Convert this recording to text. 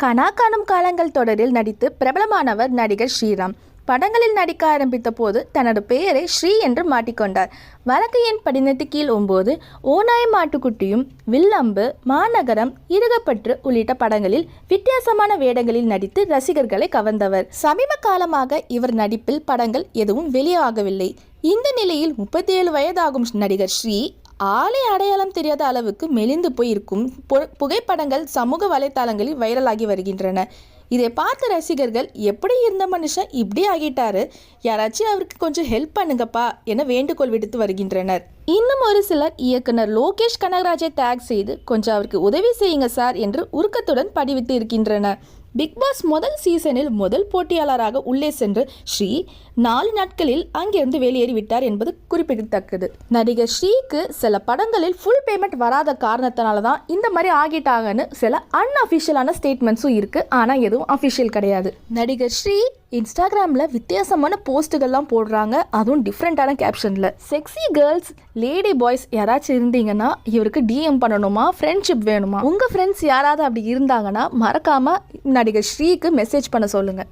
கனா காணும் காலங்கள் தொடரில் நடித்து பிரபலமானவர் நடிகர் ஸ்ரீராம். படங்களில் நடிக்க ஆரம்பித்த போது தனது பெயரை ஸ்ரீ என்று மாட்டிக்கொண்டார். வழக்கு எண் 18 கீழ் 9, ஓநாய் மாட்டுக்குட்டியும், வில்லம்பு, மாநகரம், இருகப்பற்று உள்ளிட்ட படங்களில் வித்தியாசமான வேடங்களில் நடித்து ரசிகர்களை கவர்ந்தவர். சமீப காலமாக இவர் நடிப்பில் படங்கள் எதுவும் வெளியாகவில்லை. இந்த நிலையில் 37 வயதாகும் நடிகர் ஸ்ரீ ஆளை அடையாளம் தெரியாத அளவுக்கு மெலிந்து போயிருக்கும் புகைப்படங்கள் சமூக வலைத்தளங்களில் வைரலாகி வருகின்றன. இதை பார்த்த ரசிகர்கள், எப்படி இருந்த மனுஷன் இப்படி ஆகிட்டாரு, யாராச்சும் அவருக்கு கொஞ்சம் ஹெல்ப் பண்ணுங்கப்பா என வேண்டுகோள் விடுத்து வருகின்றனர். இன்னும் ஒரு சிலர் இயக்குனர் லோகேஷ் கனகராஜை டேக் செய்து கொஞ்சம் அவருக்கு உதவி செய்யுங்க சார் என்று உருக்கத்துடன் பதிவிட்டு இருக்கின்றனர். பிக் பாஸ் முதல் சீசனில் முதல் போட்டியாளராக உள்ளே சென்று ஸ்ரீ 4 நாட்களில் அங்கிருந்து வெளியேறிவிட்டார் என்பது குறிப்பிடத்தக்கது. நடிகர் ஸ்ரீக்கு சில படங்களில் ஃபுல் பேமெண்ட் வராத காரணத்தினால தான் இந்த மாதிரி ஆகிட்டாங்கன்னு சில அன்அஃபிஷியலான ஸ்டேட்மெண்ட்ஸும் இருக்கு. ஆனால் எதுவும் அஃபிஷியல் கிடையாது. நடிகர் ஸ்ரீ இன்ஸ்டாகிராமில் வித்தியாசமான போஸ்ட்டுகள்லாம் போடுறாங்க, அதுவும் டிஃப்ரெண்ட்டான கேப்ஷனில். செக்ஸி கேர்ள்ஸ், லேடி பாய்ஸ் யாராச்சும் இருந்தீங்கன்னா இவருக்கு டிஎம் பண்ணணுமா, ஃப்ரெண்ட்ஷிப் வேணுமா? உங்கள் ஃப்ரெண்ட்ஸ் யாராவது அப்படி இருந்தாங்கன்னா மறக்காமல் நடிகர் ஸ்ரீக்கு மெசேஜ் பண்ண சொல்லுங்கள்.